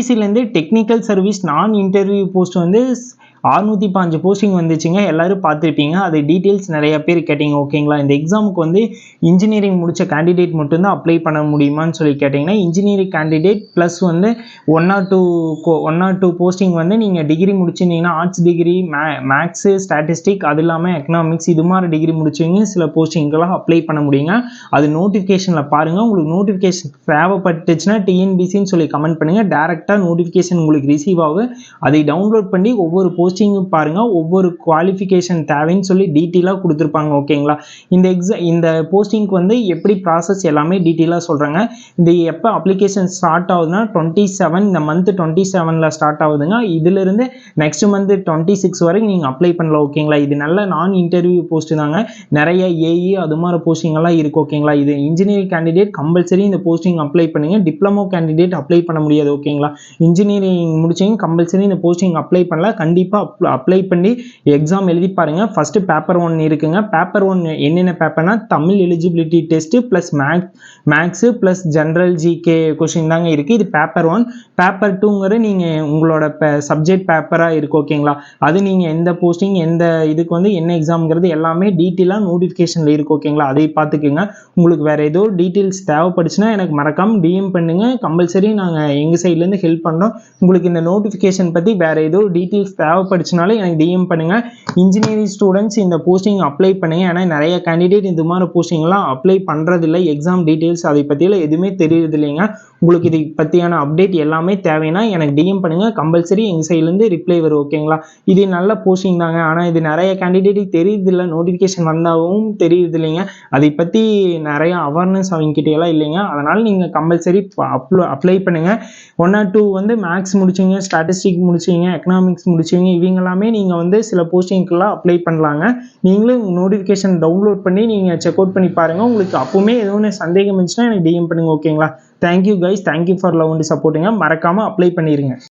டிஎன்பிசிலேருந்து technical service நான் interview post வந்து 605 posting வந்துச்சுங்க. எல்லாரும் பார்த்துருப்பீங்க. அது டீட்டெயில்ஸ் நிறைய பேர் கேட்டீங்க. ஓகேங்களா? இந்த எக்ஸாமுக்கு வந்து இன்ஜினியரிங் முடித்த கேண்டிடேட் மட்டும்தான் அப்ளை பண்ண முடியுமான்னு சொல்லி கேட்டிங்கன்னா, இன்ஜினியரிங் கேண்டிடேட் ப்ளஸ் வந்து ஒன் ஆர் டூ போஸ்டிங் வந்து நீங்கள் டிகிரி முடிச்சிருந்தீங்கன்னா, ஆர்ட்ஸ் டிகிரி, மேக்ஸு, ஸ்டாட்டிஸ்டிக், அது இல்லாமல் எக்கனாமிக்ஸ் இது மாதிரி டிகிரி முடிச்சவங்க சில போஸ்டிங்கெல்லாம் அப்ளை பண்ண முடியுங்க. அது நோட்டிஃபிகேஷனில் பாருங்கள். உங்களுக்கு நோட்டிஃபிகேஷன் தேவைப்பட்டுச்சுன்னா டிஎன்பிசின்னு சொல்லி கமெண்ட் பண்ணுங்கள். டேரெக்டாக நோட்டிஃபிகேஷன் உங்களுக்கு ரிசீவ் ஆகும். அதை டவுன்லோட் பண்ணி ஒவ்வொரு போஸ்டிங்கும் பாருங்கள். ஒவ்வொரு குவாலிஃபிகேஷன் தேவைன்னு சொல்லி டீட்டெயிலாக கொடுத்துருப்பாங்க. ஓகேங்களா? இந்த போஸ்டிங்க்கு வந்து எப்படி ப்ராசஸ் எல்லாமே டீட்டெயிலாக சொல்கிறாங்க. இந்த எப்போ அப்ளிகேஷன் ஸ்டார்ட் ஆகுதுன்னா 27 இந்த மந்த் 27ல் ஸ்டார்ட் ஆகுதுங்க. இதிலிருந்து நெக்ஸ்ட் மந்த் 26 வரைக்கும் நீங்கள் அப்ளை பண்ணலாம். ஓகேங்களா? இது நல்ல நான் இன்டர்வியூ போஸ்ட் தாங்க. நிறைய ஏஇ அது மாதிரி போஸ்டிங் எல்லாம் இருக்குது. ஓகேங்களா? இது இன்ஜினியரிங் கேண்டிடேட் கம்பல்சரி இந்த போஸ்டிங் அப்ளை பண்ணுங்க. டிப்ளமோ கேண்டிடேட் அப்ளை பண்ண முடியாது. ஓகேங்களா? இன்ஜினியரிங் முடிச்சவங்க கம்பல்சரி இந்த போஸ்டிங் அப்ளை பண்ணலாம். கண்டிப்பாக அப்ளை பண்ணி எக்ஸாம் எழுதி பாருங்க. ஃபர்ஸ்ட் பேப்பர் 1 இருக்குங்க. பேப்பர் 1 என்னென்ன பேப்பர்னா Tamil eligibility test plus maths plus general GK question தாங்க இருக்கு. இது பேப்பர் 1. பேப்பர் 2ங்கிற நீங்க உங்களோட சப்ஜெக்ட் பேப்பரா இருக்கு. ஓகேங்களா? அது நீங்க எந்த போஸ்டிங் எந்த இதுக்கு வந்து என்ன எக்ஸாம்ங்கிறது எல்லாமே டீட்டெயிலாக நோட்டிஃபிகேஷன்ல இருக்கு. ஓகேங்களா? அதை பார்த்துக்குங்க. உங்களுக்கு வேற ஏதோ டீட்டெயில்ஸ் தேவைப்படுச்சுன்னா எனக்கு மறக்காம டிஎம் பண்ணுங்க. கம்பல்சரி நாங்கள் எங்கள் சைட்லேருந்து ஹெல்ப் பண்ணுறோம். உங்களுக்கு இந்த நோட்டிஃபிகேஷன் பற்றி வேற ஏதோ டீட்டெயில்ஸ் தேவைப்படுச்சுனாலும் எனக்கு டிஎம் பண்ணுங்க. இன்ஜினியரிங் ஸ்டூடெண்ட்ஸ் இந்த போஸ்டிங் அப்ளை பண்ணுங்க. ஏன்னா நிறைய கேண்டிடேட் இந்த மாதிரி போஸ்டிங்லாம் அப்ளை பண்ணுறதில்லை. எக்ஸாம் டீட்டெயில்ஸ் அதை பற்றியெல்லாம் எதுவுமே தெரியுது இல்லைங்க. உங்களுக்கு இதை பற்றியான அப்டேட் எல்லாமே தேவைன்னா எனக்கு டிஎம் பண்ணுங்க. கம்பல்சரி எங்கள் சைட்லேருந்து ரிப்ளை வரும். ஓகேங்களா? இது நல்ல போஸ்டிங் தாங்க. ஆனால் இது நிறைய கேண்டிடேட்டுக்கு தெரியுதில்லை. நோட்டிஃபிகேஷன் வந்தாலும் தெரியுது இல்லைங்க. அதை பற்றி நிறைய அவேர்னஸ் அவங்ககிட்ட எல்லாம் இல்லைங்க. அதனால் நீங்கள் கம்பல்சரி அப்ளை பண்ணுங்கள். 1 or 2 வந்து மேக்ஸ் முடிச்சிங்க, ஸ்டாட்டிஸ்டிக் முடிச்சிங்க, எக்கனாமிக்ஸ் முடிச்சிங்க, இவங்க எல்லாமே நீங்கள் வந்து சில போஸ்டிங்க்கெல்லாம் அப்ளை பண்ணலாங்க. நீங்களும் நோட்டிஃபிகேஷன் டவுன்லோட் பண்ணி நீங்கள் செக் அவுட் பண்ணி பாருங்கள். உங்களுக்கு அப்பவுமே எதுவும் சந்தேகம் இருந்துச்சுன்னா எனக்கு டிஎம் பண்ணுங்க. ஓகேங்களா? Thank you guys. Thank you for love and சப்போர்ட்டுங்க. மறக்காமல் அப்ளை பண்ணிடுங்க.